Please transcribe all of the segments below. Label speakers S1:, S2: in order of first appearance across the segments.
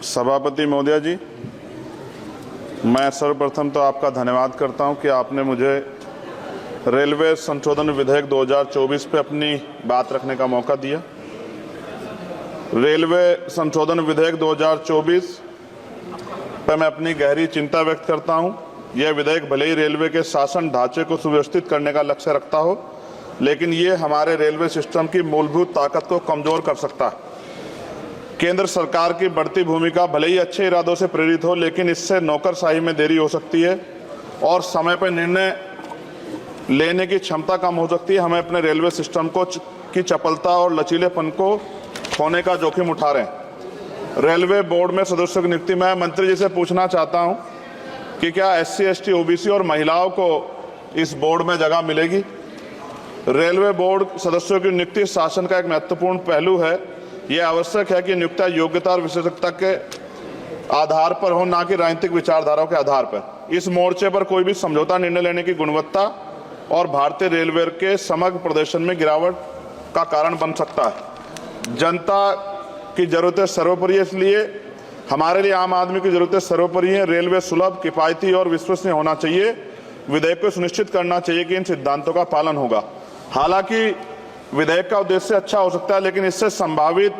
S1: सभापति महोदय जी, मैं सर्वप्रथम तो आपका धन्यवाद करता हूं कि आपने मुझे रेलवे संशोधन विधेयक 2024 पे अपनी बात रखने का मौका दिया। रेलवे संशोधन विधेयक 2024 पर मैं अपनी गहरी चिंता व्यक्त करता हूं। यह विधेयक भले ही रेलवे के शासन ढांचे को सुव्यवस्थित करने का लक्ष्य रखता हो, लेकिन ये हमारे रेलवे सिस्टम की मूलभूत ताकत को कमजोर कर सकता है। केंद्र सरकार की बढ़ती भूमिका भले ही अच्छे इरादों से प्रेरित हो, लेकिन इससे नौकरशाही में देरी हो सकती है और समय पर निर्णय लेने की क्षमता कम हो सकती है। हमें अपने रेलवे सिस्टम की चपलता और लचीलेपन को खोने का जोखिम उठा रहे हैं। रेलवे बोर्ड में सदस्यों की नियुक्ति, मैं मंत्री जी से पूछना चाहता हूं कि क्या SC, ST, OBC और महिलाओं को इस बोर्ड में जगह मिलेगी? रेलवे बोर्ड सदस्यों की नियुक्ति शासन का एक महत्वपूर्ण पहलू है। यह आवश्यक है कि नियुक्तियां योग्यता और विशेषज्ञता के आधार पर हो, न कि राजनीतिक विचारधाराओं के आधार पर। इस मोर्चे पर कोई भी समझौता निर्णय लेने की गुणवत्ता और भारतीय रेलवे के समग्र प्रदर्शन में गिरावट का कारण बन सकता है। जनता की जरूरतें सर्वोपरि है, इसलिए हमारे लिए आम आदमी की जरूरतें सर्वोपरि हैं। रेलवे सुलभ, किफायती और विश्वसनीय होना चाहिए। विधेयक को सुनिश्चित करना चाहिए कि इन सिद्धांतों का पालन होगा। हालांकि विधेयक का उद्देश्य अच्छा हो सकता है, लेकिन इससे संभावित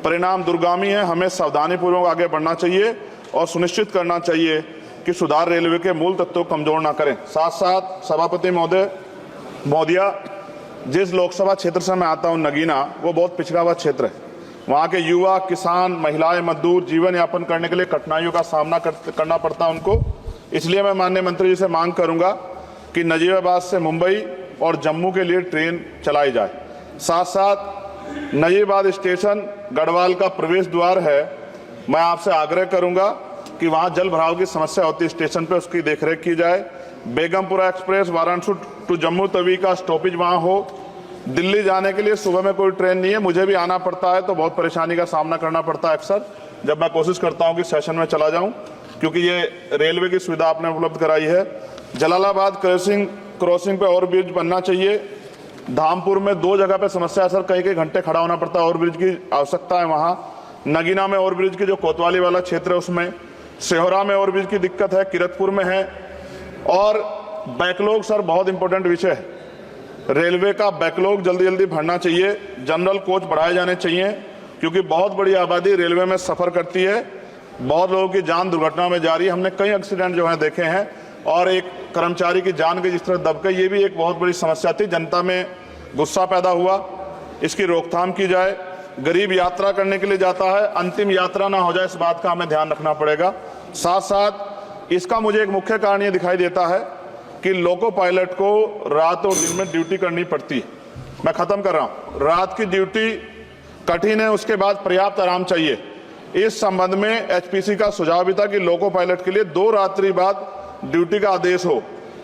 S1: परिणाम दूरगामी है। हमें सावधानीपूर्वक आगे बढ़ना चाहिए और सुनिश्चित करना चाहिए कि सुधार रेलवे के मूल तत्वों को कमजोर न करें। साथ साथ सभापति महोदया, जिस लोकसभा क्षेत्र से मैं आता हूं, नगीना, वो बहुत पिछड़ा हुआ क्षेत्र है। वहाँ के युवा, किसान, महिलाएं, मजदूर जीवन यापन करने के लिए कठिनाइयों का सामना करना पड़ता है उनको। इसलिए मैं माननीय मंत्री जी से मांग करूंगा कि नजीबाबाद से मुंबई और जम्मू के लिए ट्रेन चलाई जाए। साथ साथ नजीबाबाद स्टेशन गढ़वाल का प्रवेश द्वार है। मैं आपसे आग्रह करूंगा कि वहां जल भराव की समस्या होती है स्टेशन पे, उसकी देखरेख की जाए। बेगमपुरा एक्सप्रेस वाराणसी टू जम्मू तवी का स्टॉपेज वहां हो। दिल्ली जाने के लिए सुबह में कोई ट्रेन नहीं है, मुझे भी आना पड़ता है तो बहुत परेशानी का सामना करना पड़ता है अक्सर, जब मैं कोशिश करता हूं कि सेशन में चला जाऊं, क्योंकि ये रेलवे की सुविधा आपने उपलब्ध कराई है। जलालाबाद क्रॉसिंग पे ओवरब्रिज बनना चाहिए। धामपुर में 2 जगह पे समस्या है सर, कई घंटे खड़ा होना पड़ता है, ओवरब्रिज की आवश्यकता है वहां। नगीना में ओवरब्रिज की जो कोतवाली वाला क्षेत्र है उसमें, सेहोरा में ओवरब्रिज की दिक्कत है, किरतपुर में है। और बैकलॉग सर बहुत इंपॉर्टेंट विषय है। रेलवे का बैकलॉग जल्दी जल्दी भरना चाहिए। जनरल कोच बढ़ाए जाने चाहिए, क्योंकि बहुत बड़ी आबादी रेलवे में सफर करती है। बहुत लोगों की जान दुर्घटना में जा रही है। हमने कई एक्सीडेंट जो है देखे हैं, और एक कर्मचारी की जान के जिस तरह दब गई, ये भी एक बहुत बड़ी समस्या थी। जनता में गुस्सा पैदा हुआ, इसकी रोकथाम की जाए। गरीब यात्रा करने के लिए जाता है, अंतिम यात्रा ना हो जाए, इस बात का हमें ध्यान रखना पड़ेगा। साथ साथ इसका मुझे एक मुख्य कारण ये दिखाई देता है कि लोको पायलट को रात और दिन में ड्यूटी करनी पड़ती है। मैं खत्म कर रहा हूं। रात की ड्यूटी कठिन है, उसके बाद पर्याप्त आराम चाहिए। इस संबंध में HPC का सुझाव भी था कि लोको पायलट के लिए 2 रात्रि बाद ड्यूटी का आदेश हो,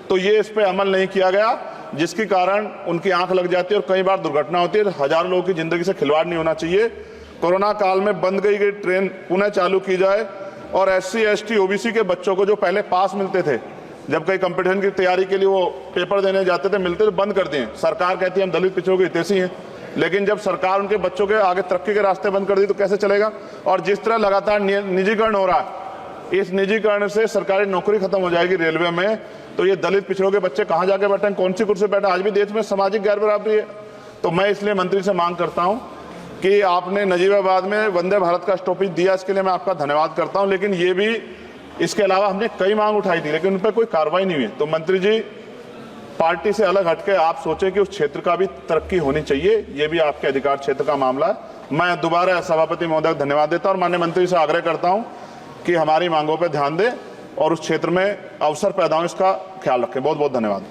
S1: तो ये इस पे अमल नहीं किया गया, जिसके कारण उनकी आंख लग जाती है और कई बार दुर्घटना होती है। हजारों लोगों की जिंदगी से खिलवाड़ नहीं होना चाहिए। कोरोना काल में बंद गई ट्रेन पुनः चालू की जाए, और SC, ST, OBC के बच्चों को जो पहले पास मिलते थे, जब कई कंपटीशन की तैयारी के लिए वो पेपर देने जाते थे, मिलते थे, बंद कर दिए। सरकार कहती है हम दलित पिछड़ों के हितैषी हैं, लेकिन जब सरकार उनके बच्चों के आगे तरक्की के रास्ते बंद कर दी तो कैसे चलेगा? और जिस तरह लगातार निजीकरण हो रहा है, इस निजीकरण से सरकारी नौकरी खत्म हो जाएगी रेलवे में, तो ये दलित पिछड़ों के बच्चे कहां जाके बैठे, कौन सी कुर्सी बैठे? आज भी देश में सामाजिक गैर बराबरी है। तो मैं इसलिए मंत्री से मांग करता हूं कि आपने नजीबाबाद में वंदे भारत का स्टॉपेज दिया, इसके लिए मैं आपका धन्यवाद करता हूं। लेकिन ये भी, इसके अलावा हमने कई मांग उठाई थी, लेकिन उन पर कोई कार्रवाई नहीं हुई। तो मंत्री जी, पार्टी से अलग हटके आप सोचें कि उस क्षेत्र का भी तरक्की होनी चाहिए। ये भी आपके अधिकार क्षेत्र का मामला है। मैं दोबारा सभापति महोदय को धन्यवाद देता हूं और माननीय मंत्री से आग्रह करता हूं कि हमारी मांगों पर ध्यान दें और उस क्षेत्र में अवसर पैदा हो, इसका ख्याल रखें। बहुत बहुत धन्यवाद।